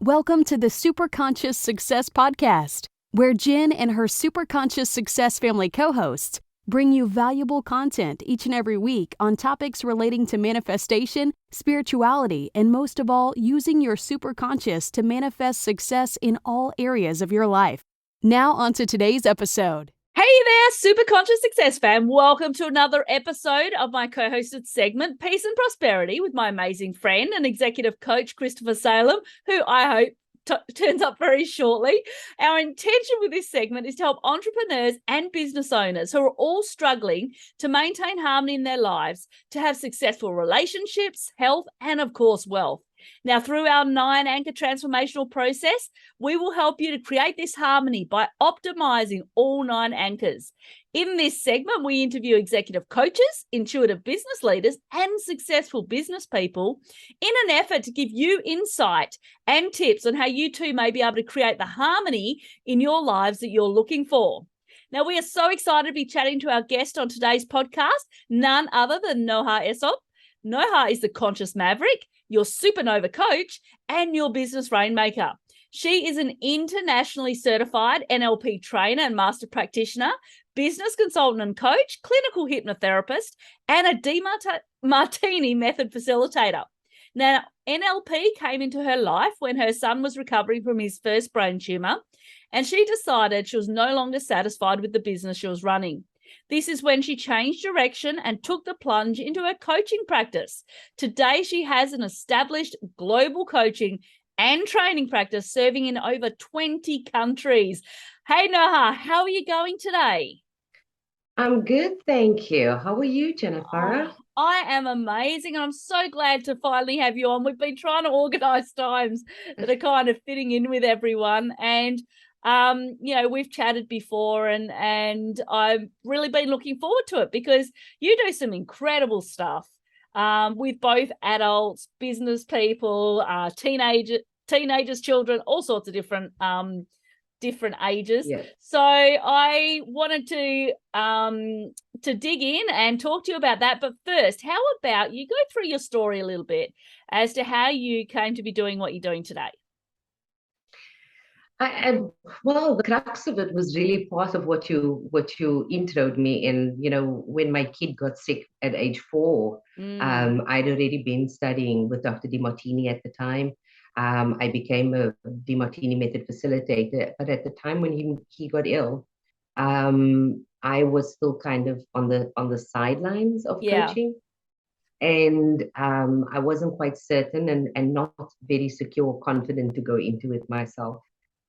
Welcome to the Super Conscious Success Podcast, where Jen and her Super Conscious Success family co-hosts bring you valuable content each and every week on topics relating to manifestation, spirituality, and most of all, using your super conscious to manifest success in all areas of your life. Now on to today's episode. Hey there, Super Conscious Success fam. Welcome to another episode of my co-hosted segment, Peace and Prosperity, with my amazing friend and executive coach, Christopher Salem, who I hope turns up very shortly. Our intention with this segment is to help entrepreneurs and business owners who are all struggling to maintain harmony in their lives, to have successful relationships, health, and of course, wealth. Now, through our 9-anchor transformational process, we will help you to create this harmony by optimizing all 9 anchors. In this segment, we interview executive coaches, intuitive business leaders, and successful business people in an effort to give you insight and tips on how you too may be able to create the harmony in your lives that you're looking for. Now, we are so excited to be chatting to our guest on today's podcast, none other than Noha Essop. Noha is the Conscious Maverick, your Supernova Coach, and your Business Rainmaker. She is an internationally certified NLP trainer and master practitioner, business consultant and coach, clinical hypnotherapist, and a demartini method facilitator. Now, NLP came into her life when her son was recovering from his first brain tumor, and she decided she was no longer satisfied with the business she was running. This is when she changed direction and took the plunge into her coaching practice. Today, she has an established global coaching and training practice serving in over 20 countries. Hey, Noha, how are you going today? I'm good, thank you. How are you, Jennifer? I am amazing, and I'm so glad to finally have you on. We've been trying to organise times that are kind of fitting in with everyone, and we've chatted before, and I've really been looking forward to it because you do some incredible stuff with both adults, business people, teenagers, children, all sorts of different ages. Yes. So I wanted to dig in and talk to you about that. But first, how about you go through your story a little bit as to how you came to be doing what you're doing today? Well, the crux of it was really part of what you introed me in. You know, when my kid got sick at age 4, I'd already been studying with Dr. demartini at the time. I became a demartini method facilitator, but at the time when he got ill, I was still kind of on the sidelines of coaching. And I wasn't quite certain and not very secure or confident to go into it myself.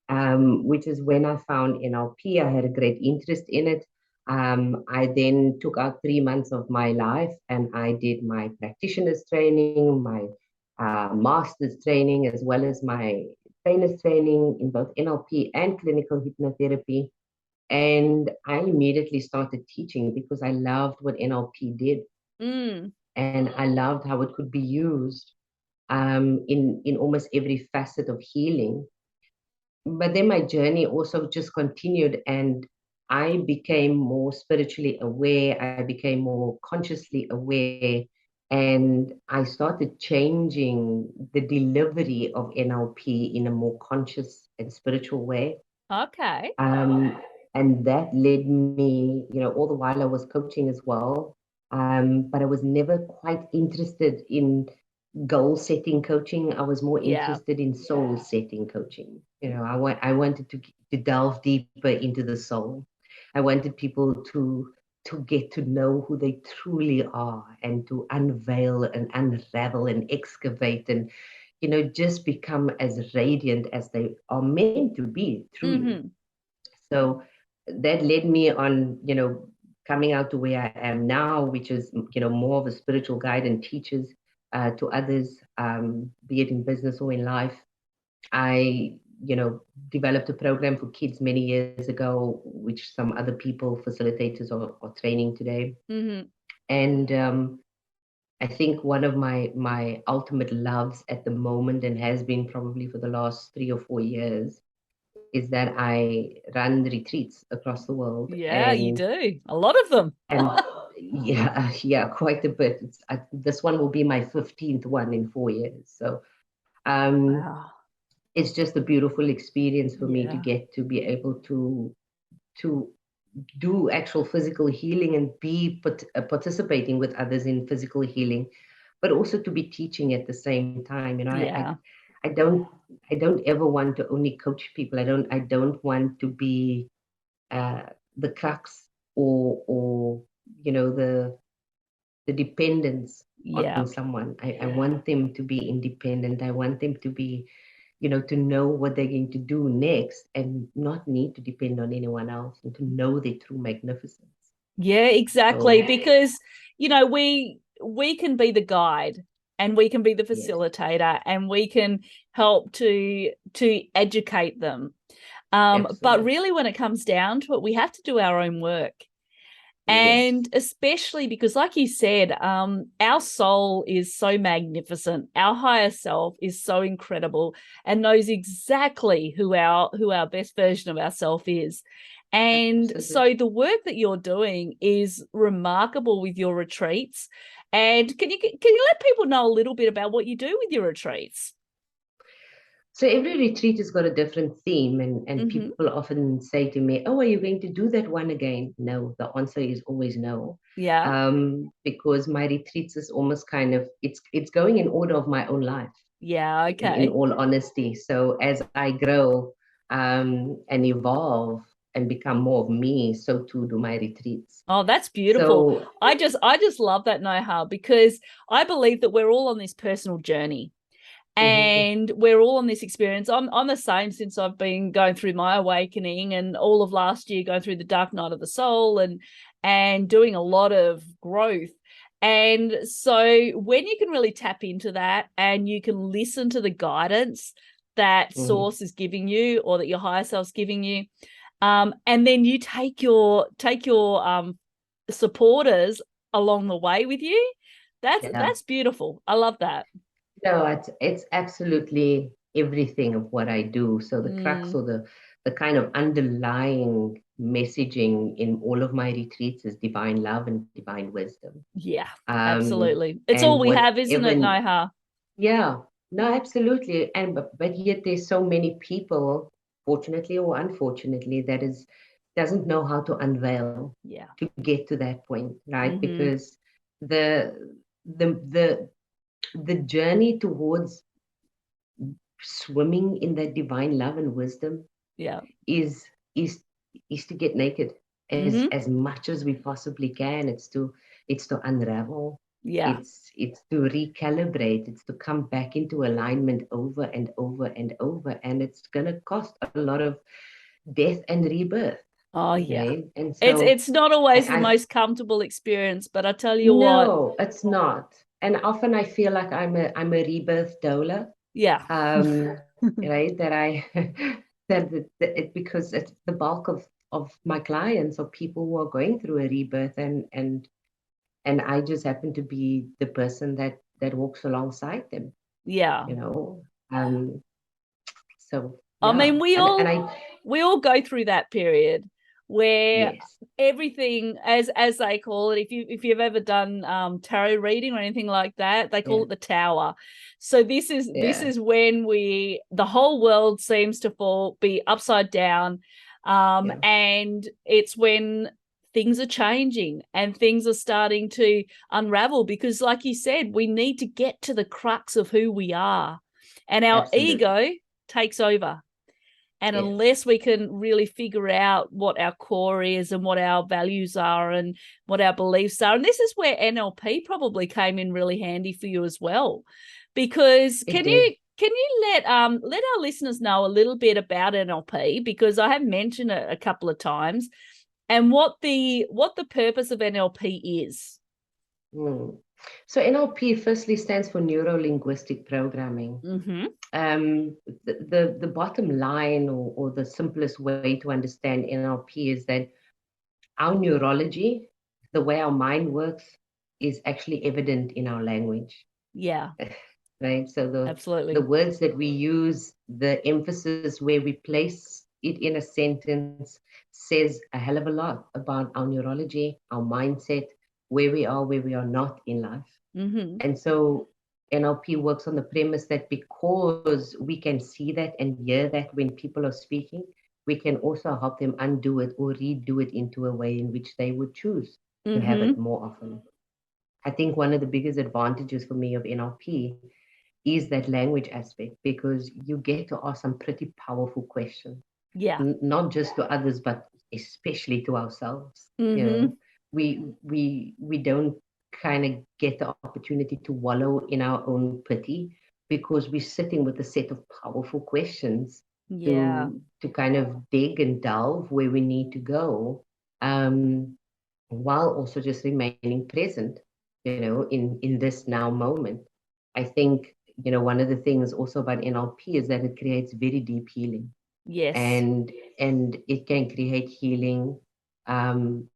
Which is when I found NLP. I had a great interest in it. I then took out 3 months of my life and I did my practitioner's training, my master's training, as well as my trainer's training in both NLP and clinical hypnotherapy. And I immediately started teaching because I loved what NLP did. And I loved how it could be used in almost every facet of healing. But then my journey also just continued, and I became more spiritually aware. I became more consciously aware, and I started changing the delivery of NLP in a more conscious and spiritual way. Okay. And that led me, all the while I was coaching as well. But I was never quite interested in goal setting coaching. I was more interested in soul setting coaching. I wanted to delve deeper into the soul. I wanted people to get to know who they truly are and to unveil and unravel and excavate and just become as radiant as they are meant to be truly. So that led me on coming out to where I am now, which is more of a spiritual guide and teaches to others, be it in business or in life. I, developed a program for kids many years ago, which some other people, facilitators, are training today. And I think one of my ultimate loves at the moment, and has been probably for the last 3 or 4 years, is that I run retreats across the world. Yeah, you do. A lot of them. And yeah, quite a bit. This one will be my 15th one in 4 years. So wow. it's just a beautiful experience for me to Yeah. get to be able to do actual physical healing and be participating with others in physical healing, but also to be teaching at the same time. Yeah. I don't I don't ever want to only coach people. I don't want to be the crux, or the dependence Yeah. on someone. I want them to be independent. I want them to be, to know what they're going to do next and not need to depend on anyone else, and to know their true magnificence. Yeah, exactly. So, Because, we can be the guide and we can be the yes, facilitator and we can help to educate them. But absolutely. really, when it comes down to it, we have to do our own work. Yes. And especially because, like you said, our soul is so magnificent. Our higher self is so incredible and knows exactly who our best version of ourself is. And Absolutely. so the work that you're doing is remarkable with your retreats. And can you let people know a little bit about what you do with your retreats? So every retreat has got a different theme, and Mm-hmm. people often say to me, "Oh, are you going to do that one again?" No, the answer is always no. Yeah. Because my retreats is almost kind of, it's going in order of my own life, Yeah. in Okay. all honesty. So as I grow and evolve and become more of me, so too do my retreats. Oh, that's beautiful. So, I just love that, Noha, because I believe that we're all on this personal journey mhm, and we're all on this experience. I'm the same since I've been going through my awakening and all of last year going through the dark night of the soul and doing a lot of growth. And so when you can really tap into that and you can listen to the guidance that mhm, source is giving you or that your higher self's giving you, and then you take your supporters along the way with you. That's yeah. that's beautiful. I love that. No, it's absolutely everything of what I do. So the crux, Mm, or the kind of underlying messaging in all of my retreats is divine love and divine wisdom. yeah, Um, absolutely. It's all and we have, isn't it, whatever, Noha? yeah, no, absolutely. And but yet there's so many people, fortunately or unfortunately, doesn't know how to unveil Yeah. to get to that point, right? Mm-hmm. Because the the the journey towards swimming in that divine love and wisdom Yeah. is is is to get naked Mm-hmm. as much as we possibly can. It's to unravel. Yeah. It's to recalibrate. It's to come back into alignment over and over and over. And it's gonna cost a lot of death and rebirth. Oh, yeah. Okay. And It's so it's not always the I most comfortable experience, but I tell you what, no, it's not. And often I feel like I'm a rebirth doula. yeah. Right, that I that it because it's the bulk of my clients or people who are going through a rebirth, and I just happen to be the person that walks alongside them, Yeah. you know. Um, so I yeah, mean, we and all I we all go through that period where yes, everything, as they call it, if you've ever done tarot reading or anything like that, they call yeah, it the tower. So this yeah, is when the whole world seems to be upside down, yeah, and it's when things are changing and things are starting to unravel, because like you said, we need to get to the crux of who we are, and our absolutely, ego takes over. And yes, unless we can really figure out what our core is and what our values are and what our beliefs are, and this is where NLP probably came in really handy for you as well, because it can did. you let our listeners know a little bit about NLP, because I have mentioned it a couple of times, and what the purpose of NLP is. Mm. So NLP firstly stands for neuro linguistic programming. Mm-hmm. The bottom line, or the simplest way to understand NLP, is that our neurology, the way our mind works, is actually evident in our language, Yeah, right? So the absolutely. words that we use, the emphasis where we place it in a sentence, says a hell of a lot about our neurology, our mindset, where we are not in life. Mm-hmm. And so NLP works on the premise that because we can see that and hear that when people are speaking, we can also help them undo it or redo it into a way in which they would choose to have it more often. I think one of the biggest advantages for me of NLP is that language aspect, because you get to ask some pretty powerful questions. Yeah. Not just to others, but especially to ourselves. You know, we don't kind of get the opportunity to wallow in our own pity, because we're sitting with a set of powerful questions to kind of dig and delve where we need to go, while also just remaining present, you know, in this now moment. I think, you know, one of the things also about NLP is that it creates very deep healing. Yes. And it can create healing in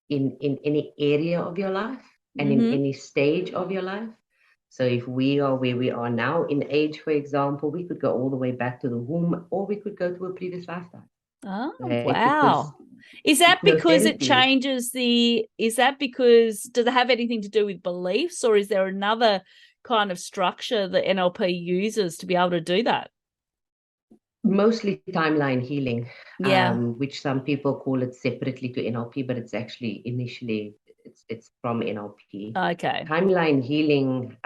any area of your life and in any stage of your life. So if we are where we are now in age, for example, we could go all the way back to the womb, or we could go to a previous lifetime. Oh, Right? wow. Is that because it hypnotherapy- changes is that because, does it have anything to do with beliefs, or is there another kind of structure that NLP uses to be able to do that? Mostly timeline healing, Yeah. which some people call it separately to NLP, but it's actually initially it's from NLP. Okay. Timeline healing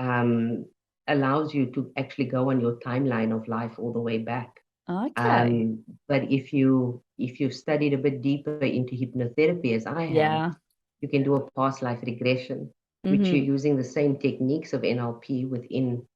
allows you to actually go on your timeline of life all the way back. Okay. But if you've studied a bit deeper into hypnotherapy, as I have, you can do a past life regression, which you're using the same techniques of NLP within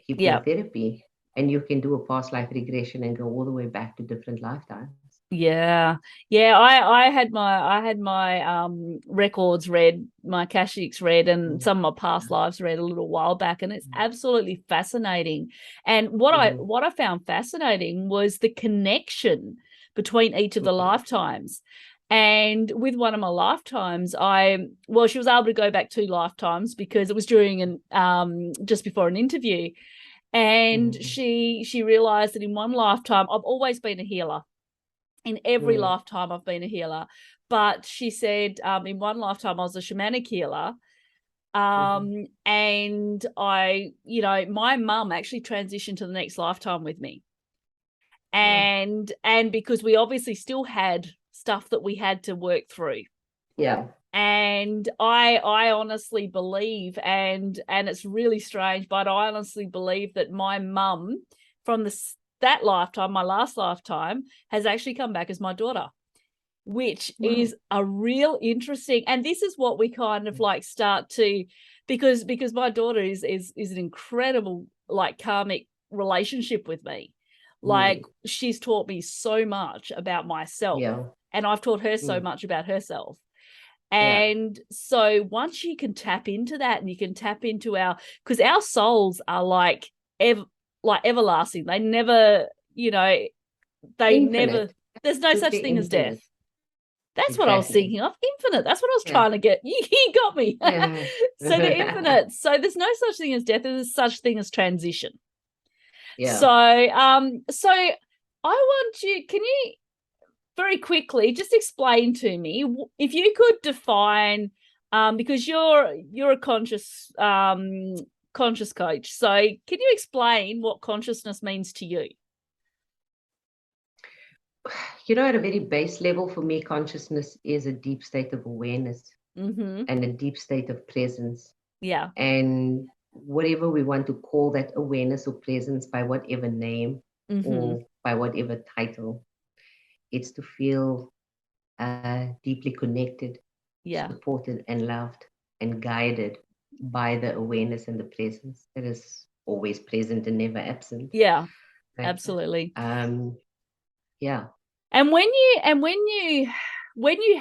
hypnotherapy. And you can do a past life regression and go all the way back to different lifetimes. Yeah. I had my records read, my Akashics read, and some of my past lives read a little while back, and it's absolutely fascinating. And what I found fascinating was the connection between each of the lifetimes. And with one of my lifetimes, she was able to go back 2 lifetimes because it was during just before an interview. And she realized that in one lifetime, I've always been a healer. In every lifetime, I've been a healer. But she said in one lifetime, I was a shamanic healer. And my mum actually transitioned to the next lifetime with me. And because we obviously still had stuff that we had to work through. Yeah. And I honestly believe, and it's really strange, but I honestly believe that my mum from that lifetime, my last lifetime, has actually come back as my daughter, which is a real interesting. And this is what we kind of like start to, because my daughter is an incredible like karmic relationship with me. Like she's taught me so much about myself, and I've taught her so much about herself. And so once you can tap into that, and you can tap into because our souls are like everlasting. They never, they infinite. never, there's no such thing as death. That's what I was thinking of. Infinite. That's what I was trying to get. You got me. So the infinite. So there's no such thing as death. There's such thing as transition. So I want you, can you very quickly just explain to me, if you could define, because you're a conscious coach. So can you explain what consciousness means to you? You know, at a very base level, for me, consciousness is a deep state of awareness and a deep state of presence. Yeah. And whatever we want to call that awareness or presence, by whatever name or by whatever title, it's to feel deeply connected, supported and loved and guided by the awareness and the presence that is always present and never absent. Yeah, right? Absolutely. Yeah. And when you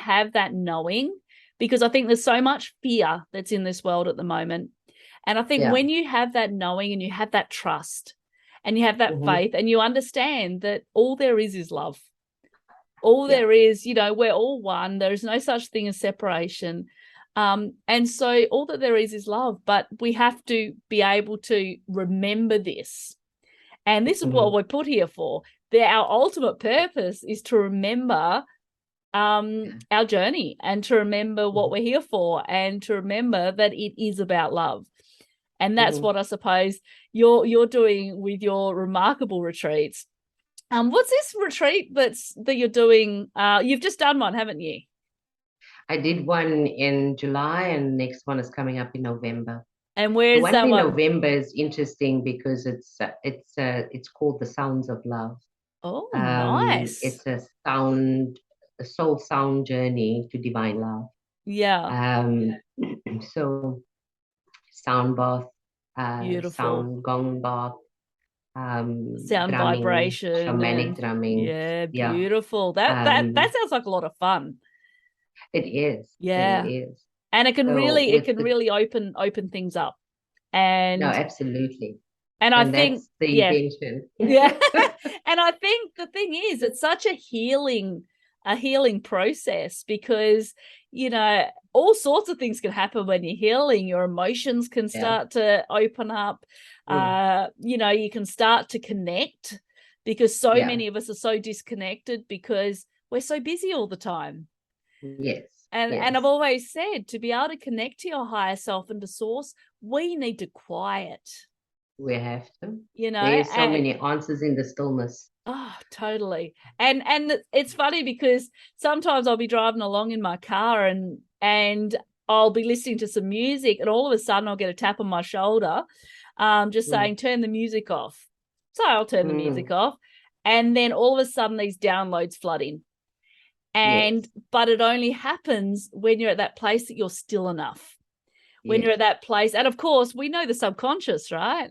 have that knowing, because I think there's so much fear that's in this world at the moment. And I think when you have that knowing and you have that trust and you have that faith and you understand that all there is love. All there is, we're all one. There is no such thing as separation. And so all that there is love, but we have to be able to remember this. And this is what we're put here for. Our ultimate purpose is to remember our journey and to remember what we're here for and to remember that it is about love. And that's what I suppose you're doing with your remarkable retreats. What's this retreat that you're doing? You've just done one, haven't you? I did one in July, and next one is coming up in November. And The where's one that in one? November is interesting because it's called The Sounds of Love. Oh, nice. It's a soul sound journey to divine love. Yeah. So sound bath, Beautiful. sound gong bath, Sound drumming, vibration, shamanic and drumming. yeah, beautiful. That sounds like a lot of fun. It is. Yeah. It is. And it can So really open things up. And no, absolutely. and I And think, that's the yeah, intention. yeah. And I think the thing is, it's such a healing process, because, you know, all sorts of things can happen when you're healing. Your emotions can start to open up. You know, you can start to connect, because so many of us are so disconnected because we're so busy all the time. Yes. And I've always said, to be able to connect to your higher self and to source, we need to quiet. We have to. You know, there's so many answers in the stillness. Oh, totally. And it's funny because sometimes I'll be driving along in my car and I'll be listening to some music, and all of a sudden I'll get a tap on my shoulder, just saying, turn the music off. So I'll turn the music off, and then all of a sudden these downloads flood in. But it only happens when you're at that place that you're still enough. When you're at that place. And of course, we know the subconscious, right?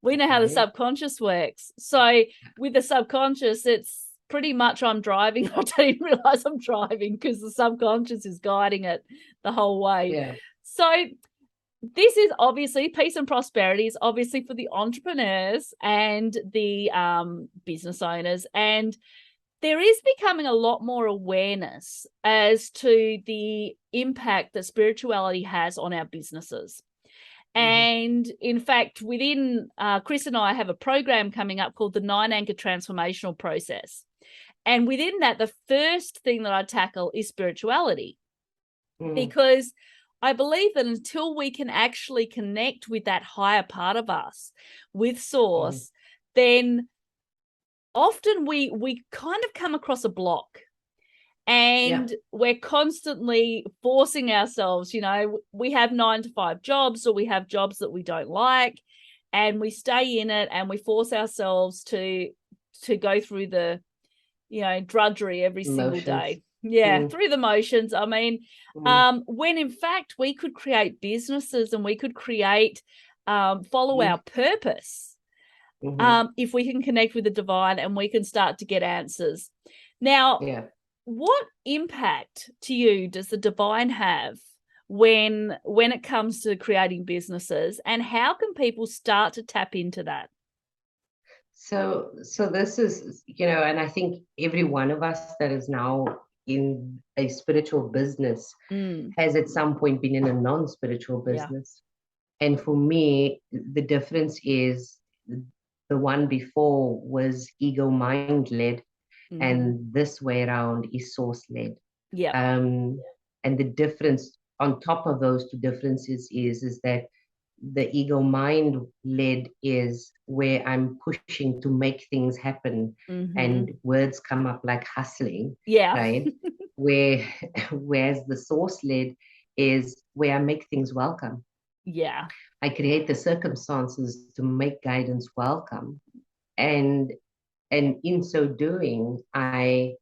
We know how the subconscious works. So with the subconscious, it's pretty much I'm driving. I don't even realize I'm driving because the subconscious is guiding it the whole way. Yeah. So this is obviously Peace and Prosperity is obviously for the entrepreneurs and the business owners. And there is becoming a lot more awareness as to the impact that spirituality has on our businesses. And in fact, within Chris and I have a program coming up called the 9 Anchor Transformational Process. And within that, the first thing that I tackle is spirituality, because I believe that until we can actually connect with that higher part of us, with source, then often we kind of come across a block. And we're constantly forcing ourselves, you know, we have 9-to-5 jobs, or we have jobs that we don't like, and we stay in it, and we force ourselves to go through the, you know, drudgery every single day. Through the motions. I mean, when in fact we could create businesses, and we could create, follow our purpose, if we can connect with the divine, and we can start to get answers. Now, what impact to you does the divine have when it comes to creating businesses, and how can people start to tap into that? So this is, you know, and I think every one of us that is now in a spiritual business has at some point been in a non-spiritual business. And for me, the difference is the one before was ego mind led, and this way around is source led. And the difference on top of those two differences is that the ego mind led is where I'm pushing to make things happen, and words come up like hustling, right? Whereas the source led is where I make things welcome. I create the circumstances to make guidance welcome, and in so doing, I'm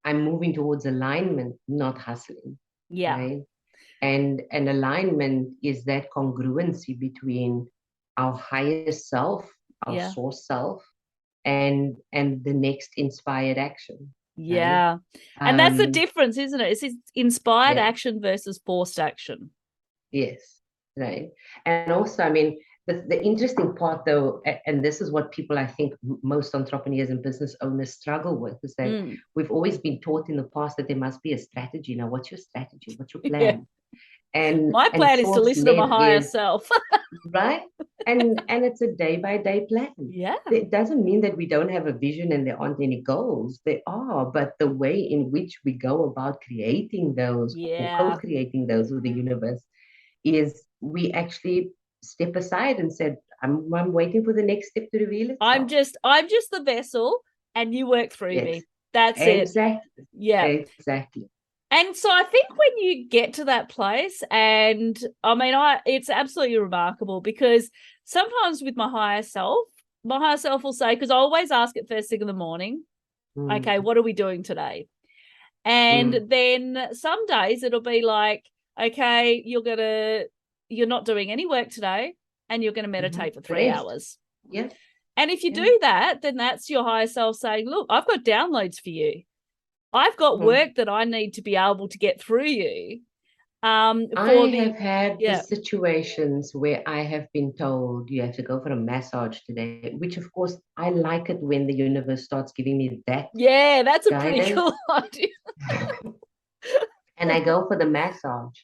moving towards alignment, not hustling. Right? And alignment is that congruency between our higher self, our source self, and the next inspired action. Right? And that's the difference, isn't it? It's inspired action versus forced action. Yes, right. And also, I mean, the interesting part, though, and this is what people, I think, most entrepreneurs and business owners struggle with, is that we've always been taught in the past that there must be a strategy. Now, what's your strategy? What's your plan? And my plan is to listen to my higher self. Right? And it's a day-by-day plan. It doesn't mean that we don't have a vision and there aren't any goals. There are, but the way in which we go about creating those or co-creating those with the universe is we actually step aside and said, I'm waiting for the next step to reveal I'm itself. just the vessel and you work through Yes, me. That's it. exactly. Yeah. Exactly. And so I think when you get to that place, and I mean, it's absolutely remarkable because sometimes with my higher self will say, because I always ask it first thing in the morning, okay, what are we doing today? And then some days it'll be like, okay, you're not doing any work today and you're going to meditate for 3 Rest. hours. Yeah. And if you do that, then that's your higher self saying, look, I've got downloads for you. I've got work that I need to be able to get through you. I have had the situations where I have been told you have to go for a massage today, which of course I like it when the universe starts giving me that. Yeah, that's a guidance. pretty cool idea. And I go for the massage.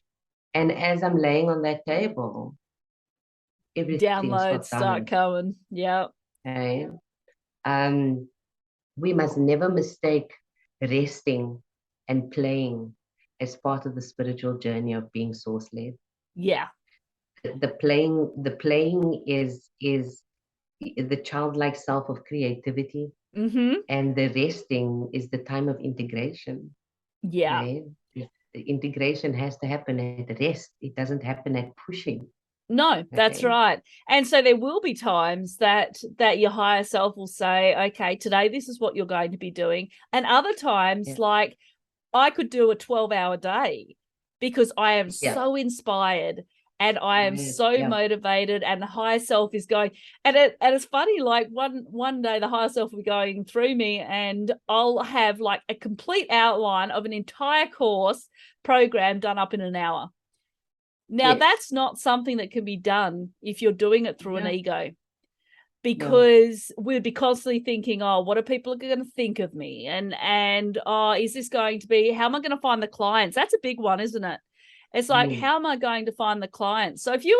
And as I'm laying on that table, downloads start coming. Yeah. Okay. We must never mistake resting and playing as part of the spiritual journey of being source-led. Yeah. The playing is the childlike self of creativity, and the resting is the time of integration. Yeah. Right? The integration has to happen at rest. It doesn't happen at pushing. No, that's right. And so there will be times that your higher self will say, okay, today this is what you're going to be doing. And other times, like I could do a 12-hour day because I am so inspired and I am so motivated, and the higher self is going. And it's funny, like one day the higher self will be going through me and I'll have like a complete outline of an entire course program done up in an hour. Now, that's not something that can be done if you're doing it through an ego, because we'd be constantly thinking, oh, what are people going to think of me? And oh, is this going to be, how am I going to find the clients? That's a big one, isn't it? It's like, how am I going to find the clients? So if you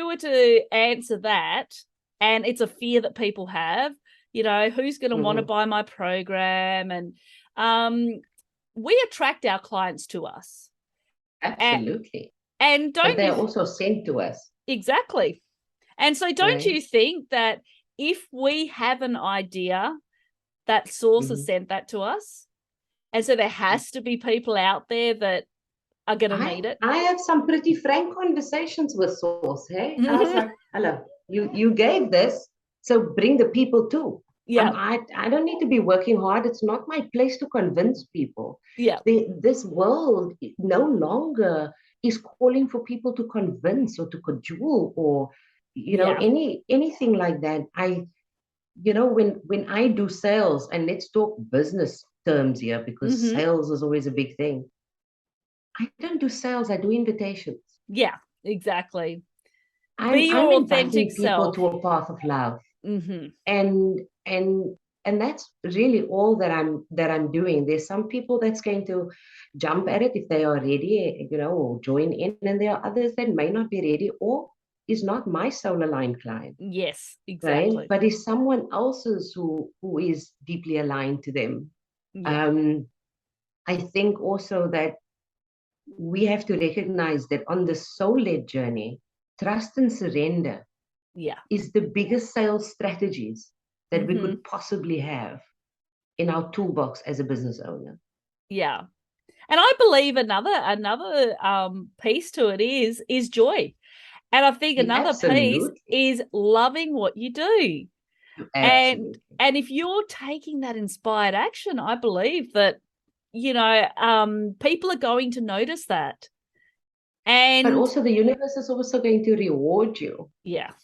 were to answer that, and it's a fear that people have, who's going to want to buy my program? And we attract our clients to us. Absolutely. And but they're also sent to us. Exactly. And so don't you think that if we have an idea, that source has sent that to us? And so there has to be people out there that are going to need it. I have some pretty frank conversations with source. Hey, I was like, hello, you gave this, so bring the people too. Yeah. I don't need to be working hard. It's not my place to convince people. Yeah. This world no longer is calling for people to convince or to cajole or anything like that. When I do sales, and let's talk business terms here because sales is always a big thing. I don't do sales. I do invitations. Yeah, exactly. I'm your inviting authentic people self to a path of love, and that's really all that I'm doing. There's some people that's going to jump at it if they are ready, or join in, and there are others that may not be ready or is not my soul aligned client. Yes, exactly. Right? But is someone else's who is deeply aligned to them. Yeah. I think also that we have to recognize that on the soul-led journey, trust and surrender is the biggest sales strategies that we could possibly have in our toolbox as a business owner. Yeah. And I believe another piece to it is joy. And I think another piece is loving what you do. Absolutely. And if you're taking that inspired action, I believe that people are going to notice that. But also the universe is also going to reward you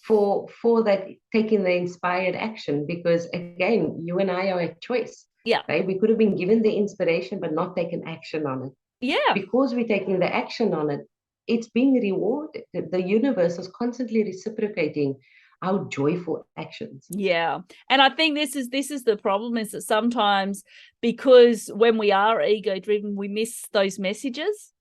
for that, taking the inspired action, because again, you and I are a choice. Yeah. Right? We could have been given the inspiration but not taken action on it. Yeah. Because we're taking the action on it, it's being rewarded. The universe is constantly reciprocating our joyful actions. Yeah. And I think this is the problem, is that sometimes, because when we are ego driven, we miss those messages.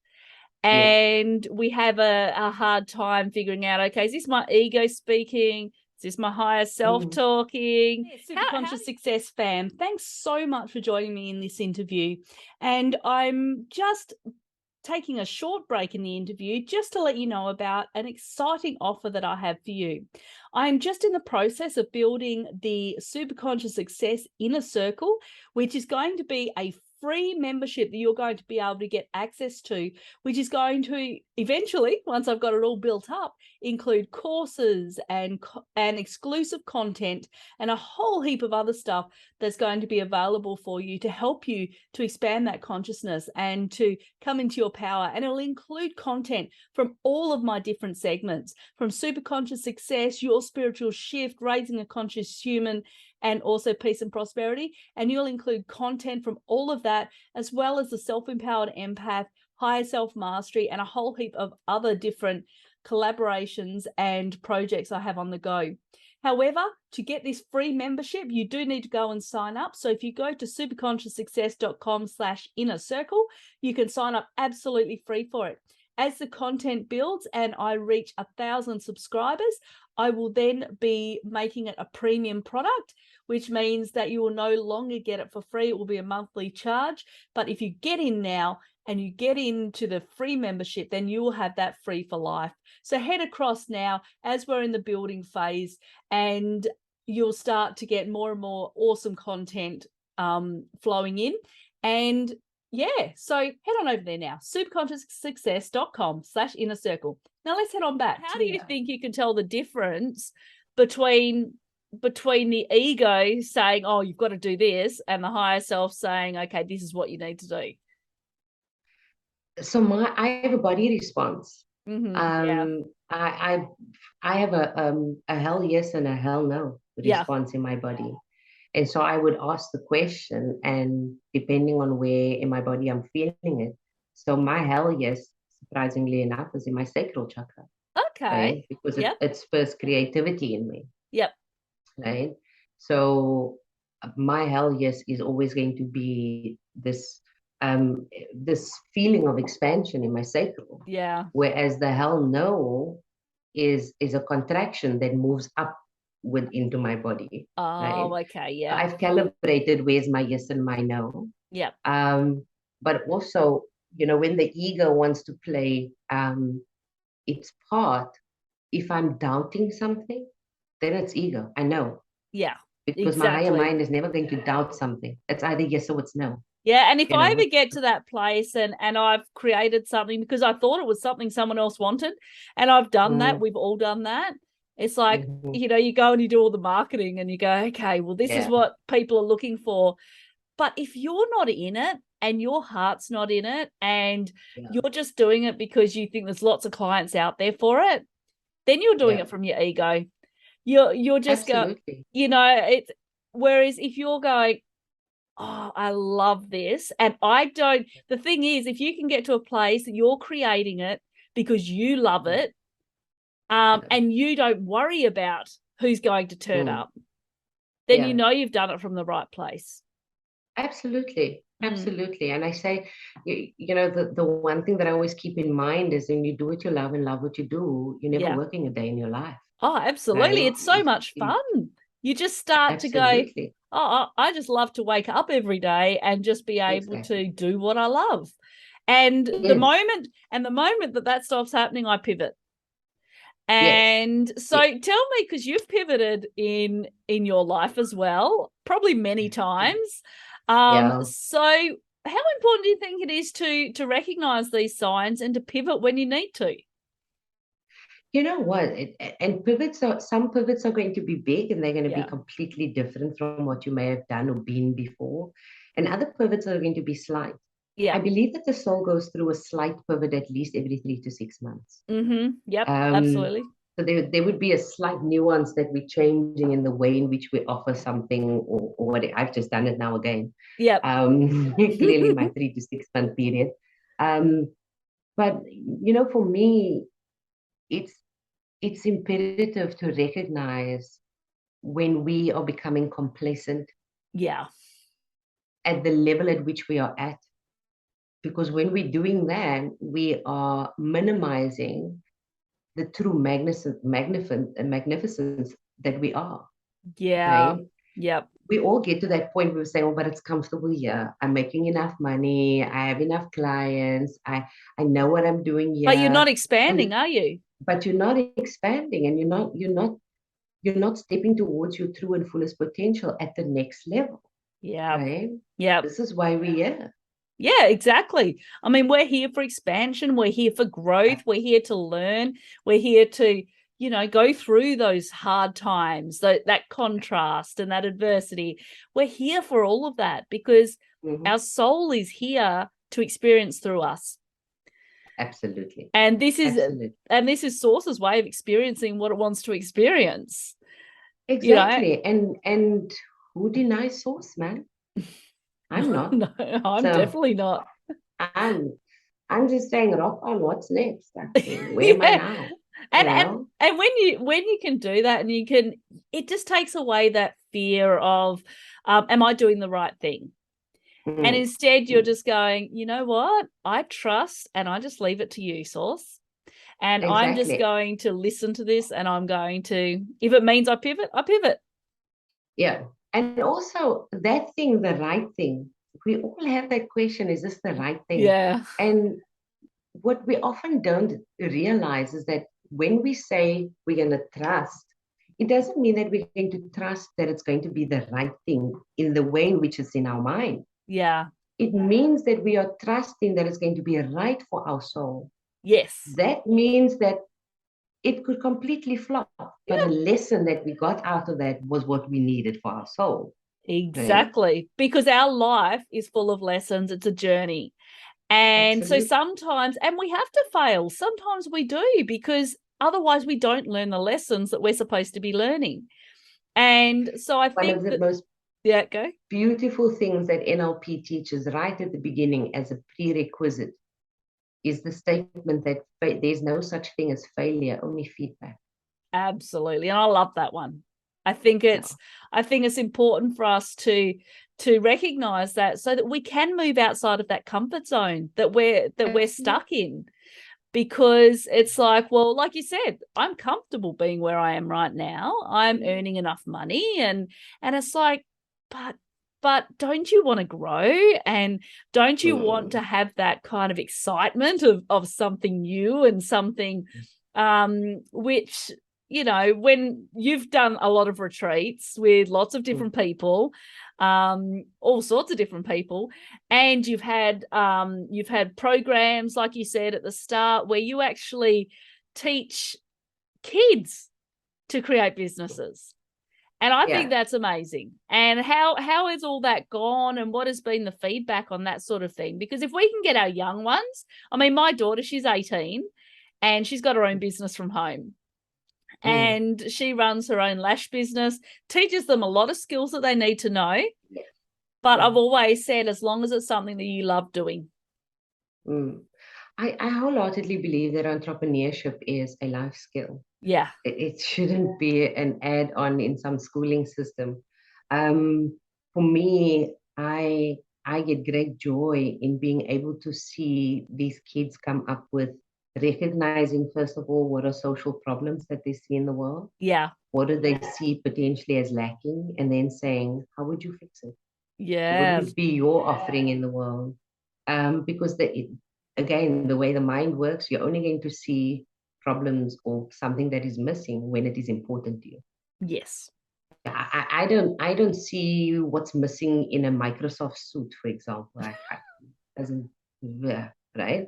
And we have a hard time figuring out, okay, is this my ego speaking? Is this my higher self talking? Conscious Success fam, thanks so much for joining me in this interview. And I'm just taking a short break in the interview just to let you know about an exciting offer that I have for you. I'm just in the process of building the Super Conscious Success Inner Circle, which is going to be a free membership that you're going to be able to get access to, which is going to eventually, once I've got it all built up, include courses and exclusive content and a whole heap of other stuff that's going to be available for you to help you to expand that consciousness and to come into your power. And it'll include content from all of my different segments, from Super Conscious Success, Your Spiritual Shift, Raising a Conscious Human, and also Peace and Prosperity. And you'll include content from all of that, as well as the Self-Empowered Empath, Higher Self-Mastery, and a whole heap of other different collaborations and projects I have on the go. However, to get this free membership, you do need to go and sign up. So if you go to superconscioussuccess.com/inner circle, you can sign up absolutely free for it. As the content builds and I reach 1,000 subscribers, I will then be making it a premium product, which means that you will no longer get it for free. It will be a monthly charge. But if you get in now and you get into the free membership, then you will have that free for life. So head across now as we're in the building phase, and you'll start to get more and more awesome content flowing in. And yeah, so head on over there now, superconscioussuccess.com/inner circle. Now let's head on back. How do you think you can tell the difference between the ego saying, oh, you've got to do this, and the higher self saying, okay, this is what you need to do? So I have a body response. Yeah. I have a hell yes and a hell no response in my body. And so I would ask the question, and depending on where in my body I'm feeling it. So my hell yes, surprisingly enough, is in my sacral chakra. Okay. Right? Because it's first creativity in me. Yep. Right. So my hell yes is always going to be this feeling of expansion in my sacral. Yeah. Whereas the hell no is a contraction that moves up into my body. Oh, right? okay. Yeah. I've calibrated where's my yes and my no. Yeah. But also, when the ego wants to play its part, if I'm doubting something, then it's ego. I know. Yeah. Because my higher mind is never going to doubt something. It's either yes or it's no. Yeah, and if I ever get to that place and I've created something because I thought it was something someone else wanted, and I've done that, we've all done that. It's like, you go and you do all the marketing and you go, okay, well, this is what people are looking for. But if you're not in it and your heart's not in it and you're just doing it because you think there's lots of clients out there for it, then you're doing it from your ego. You're just going, it's, whereas if you're going, oh, I love this. And the thing is, if you can get to a place that you're creating it because you love it, and you don't worry about who's going to turn up, then you've done it from the right place. Absolutely. Absolutely. And I say, the one thing that I always keep in mind is when you do what you love and love what you do, you're never working a day in your life. Oh, absolutely. Right? It's so much fun. You just start to go, oh, I just love to wake up every day and just be able to do what I love. And the moment that stops happening, I pivot. And so tell me, because you've pivoted in your life as well, probably many times. So how important do you think it is to recognize these signs and to pivot when you need to? You know what? Some pivots are going to be big and they're going to be completely different from what you may have done or been before. And other pivots are going to be slight. Yeah. I believe that the soul goes through a slight pivot at least every 3 to 6 months. Yep, absolutely. So there would be a slight nuance that we're changing in the way in which we offer something or what I've just done it now again. Yep. Clearly my 3 to 6 month period. But, for me, it's imperative to recognize when we are becoming complacent. Yeah. At the level at which we are at. Because when we're doing that, we are minimizing the true magnificence that we are. Yeah. Right? Yep. we all get to that point where we say, oh, but it's comfortable here. I'm making enough money. I have enough clients. I know what I'm doing But you're not here. expanding, And are you? but you're not expanding, and you're not stepping towards your true and fullest potential at the next level, Yeah. right? Yeah. This is why we're here. Yeah, exactly. I mean, we're here for expansion. We're here for growth. We're here to learn. We're here to, go through those hard times, that contrast and that adversity. We're here for all of that because Mhm. our soul is here to experience through us. Absolutely. And this is Absolutely. Source's way of experiencing what it wants to experience. Exactly. And who denies source, man? I'm not. No, I'm So definitely not. I'm I'm just saying, rock on, what's next? Where am I Yeah. now? You And know? when you can do that, and it just takes away that fear of, am I doing the right thing? And Mm, instead you're mm. just going, you know what? I trust, and I just leave it to you, Source. And I'm just Exactly. going to listen to this, and I'm going to, if it means I pivot, I pivot. Yeah. And also that thing, the right thing, we all have that question, is this the right thing? Yeah. And what we often don't realize is that when we say we're going to trust, it doesn't mean that we're going to trust that it's going to be the right thing in the way in which it's in our mind. Yeah. It means that we are trusting that it's going to be right for our soul. Yes. That means that it could completely flop, but Yeah. the lesson that we got out of that was what we needed for our soul. Right? Exactly. Because our life is full of lessons. It's a journey. And so Absolutely. sometimes, and we have to fail. Sometimes we do, because otherwise we don't learn the lessons that we're supposed to be learning. And so I One of think the that, most yeah, go. beautiful things that NLP teaches right at the beginning as a prerequisite is the statement that there's no such thing as failure, only feedback. Absolutely. And I love that one. I think Yeah. it's important for us to recognize that, so that we can move outside of that comfort zone that we're stuck in. Because it's like, well, like you said, I'm comfortable being where I am right now. I'm earning enough money, and it's like, but don't you want to grow, and don't you want to have that kind of excitement of something new and something which, when you've done a lot of retreats with lots of different people, all sorts of different people, and you've had programs, like you said at the start, where you actually teach kids to create businesses. And I think Yeah. that's amazing. And how has all that gone, and what has been the feedback on that sort of thing? Because if we can get our young ones, I mean, my daughter, she's 18 and she's got her own business from home. Mm. And she runs her own lash business, teaches them a lot of skills that they need to know. Yeah. But I've Mm. always said, as long as it's something that you love doing. Mm. I wholeheartedly believe that entrepreneurship is a life skill. Yeah. It shouldn't be an add-on in some schooling system. For me, I get great joy in being able to see these kids come up with recognizing, first of all, what are social problems that they see in the world? Yeah. What do they see potentially as lacking? And then saying, how would you fix it? What Yeah. would be your offering in the world? Because again, the way the mind works, you're only going to see problems or something that is missing when it is important to you. Yes. I don't see what's missing in a Microsoft suit, for example. Doesn't, yeah, right?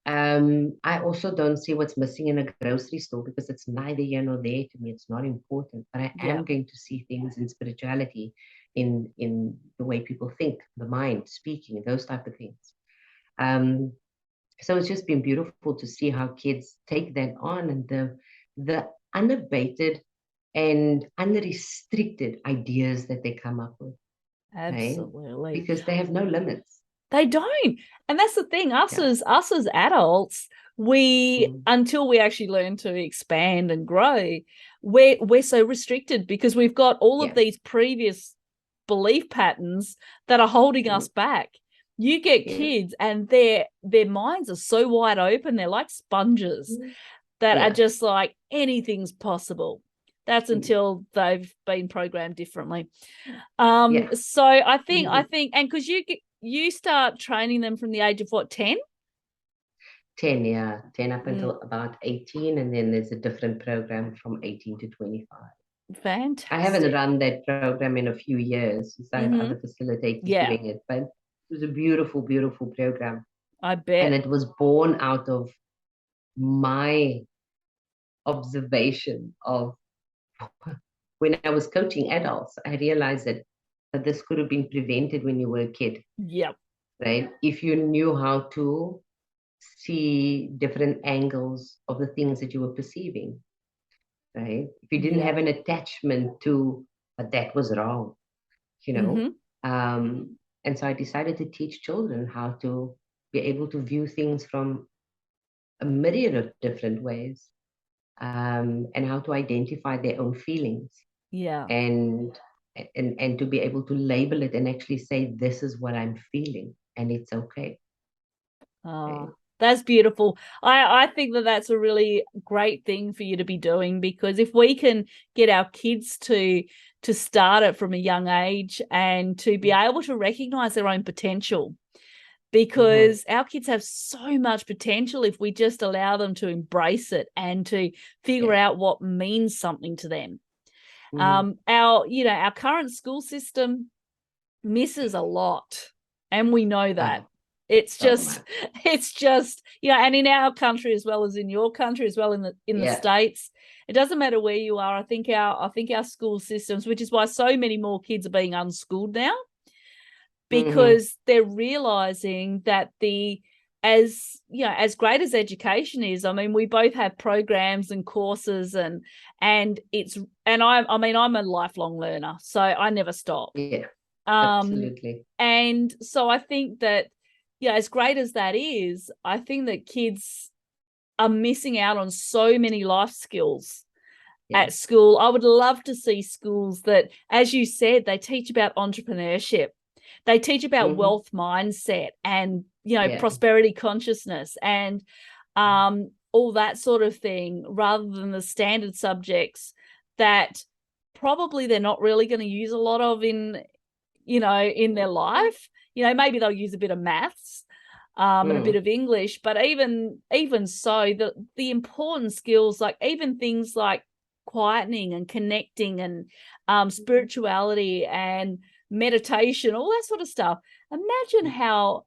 I also don't see what's missing in a grocery store because it's neither here nor there to me. It's not important, but I Yeah. am going to see things in spirituality, in the way people think, the mind, speaking, those type of things. Um, so it's just been beautiful to see how kids take that on, and the unabated and unrestricted ideas that they come up with, right? Absolutely. Because they have no limits. They don't. And that's the thing. Us Yeah. as adults, we, Mm. until we actually learn to expand and grow, we're so restricted because we've got all of Yeah. these previous belief patterns that are holding Mm. us back. You get Yeah. kids and their minds are so wide open. They're like sponges Mm. that are Yeah. just like, anything's possible. That's until they've been programmed differently. Yeah. So I think, and because you start training them from the age of what, 10? 10, yeah. 10 up until about 18, and then there's a different program from 18 to 25. Fantastic. I haven't run that program in a few years since I have other facilitators doing it, but it was a beautiful, beautiful program. I bet. And it was born out of my observation of when I was coaching adults. I realized that this could have been prevented when you were a kid. Yep. Right? If you knew how to see different angles of the things that you were perceiving. Right? If you didn't have an attachment to, but that was wrong, you know. And so I decided to teach children how to be able to view things from a myriad of different ways, and how to identify their own feelings. Yeah. And to be able to label it and actually say, this is what I'm feeling, and it's okay. Oh, that's beautiful. I think that that's a really great thing for you to be doing, because if we can get our kids to start it from a young age and to be able to recognize their own potential, because our kids have so much potential if we just allow them to embrace it and to figure out what means something to them. Our current school system misses a lot, and we know that. It's just, and in our country as well as in your country as well, in the States, it doesn't matter where you are. I think our school systems, which is why so many more kids are being unschooled now, because they're realizing that as great as education is, I mean, we both have programs and courses and I'm a lifelong learner, so I never stop. Yeah, absolutely. And so I think that, as great as that is, I think that kids are missing out on so many life skills at school. I would love to see schools that, as you said, they teach about entrepreneurship. They teach about wealth mindset and, prosperity consciousness and all that sort of thing, rather than the standard subjects that probably they're not really going to use a lot of in their life. Maybe they'll use a bit of maths and a bit of English, but even so, the important skills, like even things like quietening and connecting and spirituality and meditation, all that sort of stuff. Imagine how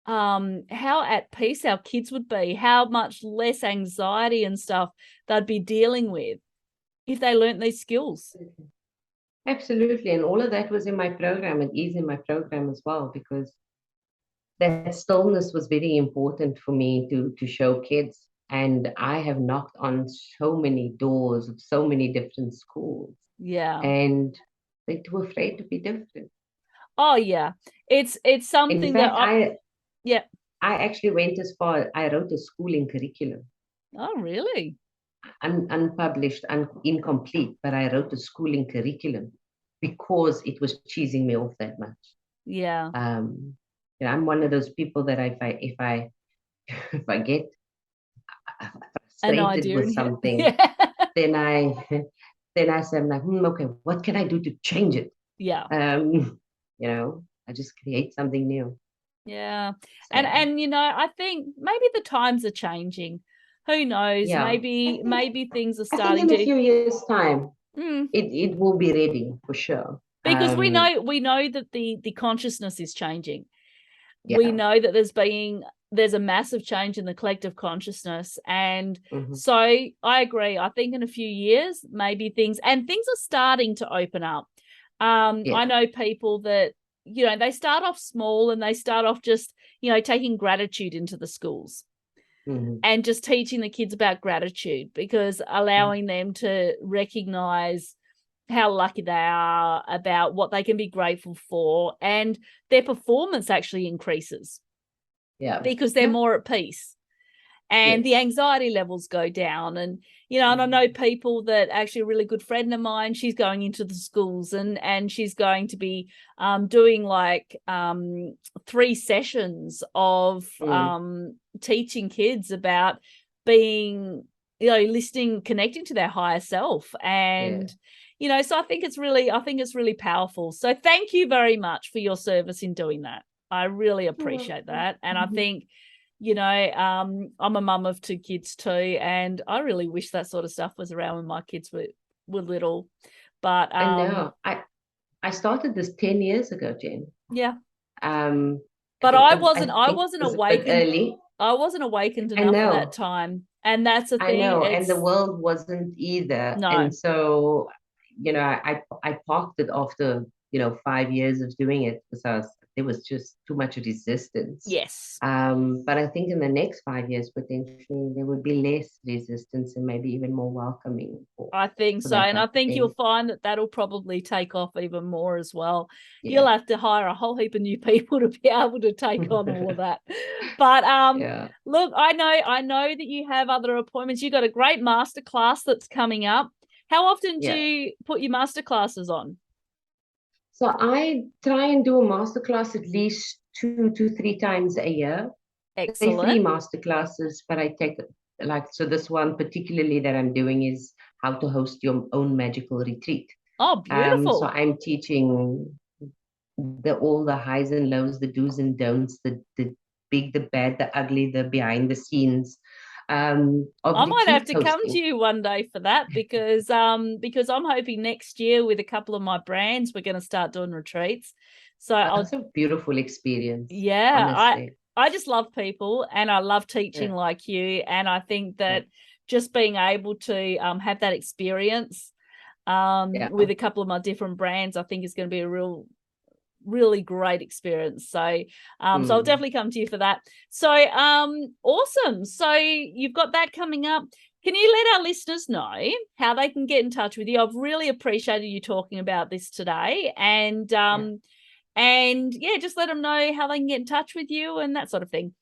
at peace our kids would be, how much less anxiety and stuff they'd be dealing with if they learnt these skills. Absolutely. And all of that was in my program. It is in my program as well, because that stillness was very important for me to show kids. And I have knocked on so many doors of so many different schools. Yeah. And they're too afraid to be different. Oh, yeah. It's something in fact, that I actually went as far, I wrote a schooling curriculum. Oh, really? Unpublished, incomplete, but I wrote a schooling curriculum because it was cheesing me off that much. Yeah. I'm one of those people that if I get frustrated with something, then I say, I'm like, okay, what can I do to change it? Yeah. I just create something new. Yeah. So, and I think maybe the times are changing. Who knows? Yeah. Maybe things are starting to. I think in a few years' time, it will be ready for sure. Because we know that the consciousness is changing. Yeah. We know that there's a massive change in the collective consciousness. And so I agree. I think in a few years, maybe things are starting to open up. I know people that, they start off small and they start off just, taking gratitude into the schools and just teaching the kids about gratitude, because allowing them to recognize how lucky they are, about what they can be grateful for, and their performance actually increases. Yeah. Because they're more at peace. And the anxiety levels go down. And, and I know people that actually a really good friend of mine, she's going into the schools and she's going to be doing like 3 sessions of teaching kids about being connecting to their higher self. And, so I think it's really powerful. So thank you very much for your service in doing that. I really appreciate that. And I think, I'm a mum of 2 kids too, and I really wish that sort of stuff was around when my kids were little. But I know. I started this 10 years ago, Jen. Yeah. But I wasn't awakened. Early. I wasn't awakened enough at that time. And that's the thing. I know, and the world wasn't either. No. And so, I parked it after, 5 years of doing it because there was just too much resistance. Yes. But I think in the next 5 years, potentially, there would be less resistance and maybe even more welcoming. I think so. And I think you'll find that that'll probably take off even more as well. Yeah. You'll have to hire a whole heap of new people to be able to take on all of that. But look, I know that you have other appointments. You've got a great masterclass that's coming up. How often do you put your masterclasses on? So I try and do a masterclass at least 2 to 3 times a year. Excellent. 3 masterclasses, but I take so this one particularly that I'm doing is how to host your own magical retreat. Oh, beautiful. So I'm teaching all the highs and lows, the do's and don'ts, the big, the bad, the ugly, the behind the scenes. I might have to come to you one day for that because I'm hoping next year with a couple of my brands we're going to start doing retreats. So that's a beautiful experience. Yeah, honestly. I just love people and I love teaching like you, and I think that just being able to have that experience with a couple of my different brands, I think is going to be a really great experience. So so I'll definitely come to you for that. So awesome. So you've got that coming up. Can you let our listeners know how they can get in touch with you? I've really appreciated you talking about this today, and just let them know how they can get in touch with you and that sort of thing.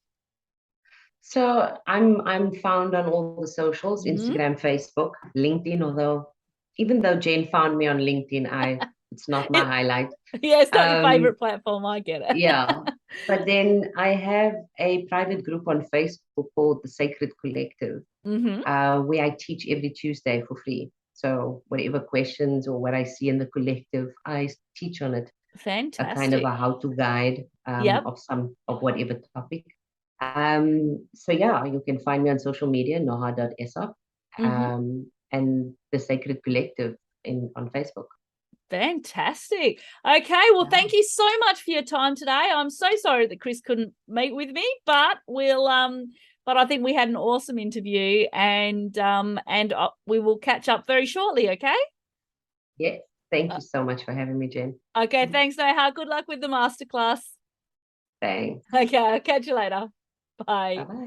So I'm found on all the socials, Instagram, Facebook, LinkedIn, even though Jane found me on LinkedIn, it's not my highlight. Yeah, it's not your favorite platform. I get it. Yeah. But then I have a private group on Facebook called The Sacred Collective, where I teach every Tuesday for free. So whatever questions or what I see in the collective, I teach on it. Fantastic. A kind of a how-to guide of whatever topic. So you can find me on social media, Noha Essop, and The Sacred Collective on Facebook. Fantastic. Okay, well, thank you so much for your time today. I'm so sorry that Chris couldn't meet with me, but I think we had an awesome interview, and we will catch up very shortly. Okay. Yeah. Thank you so much for having me, Jen. Okay, thanks, Noha. Good luck with the masterclass. Thanks. Okay, I'll catch you later. Bye. Bye-bye.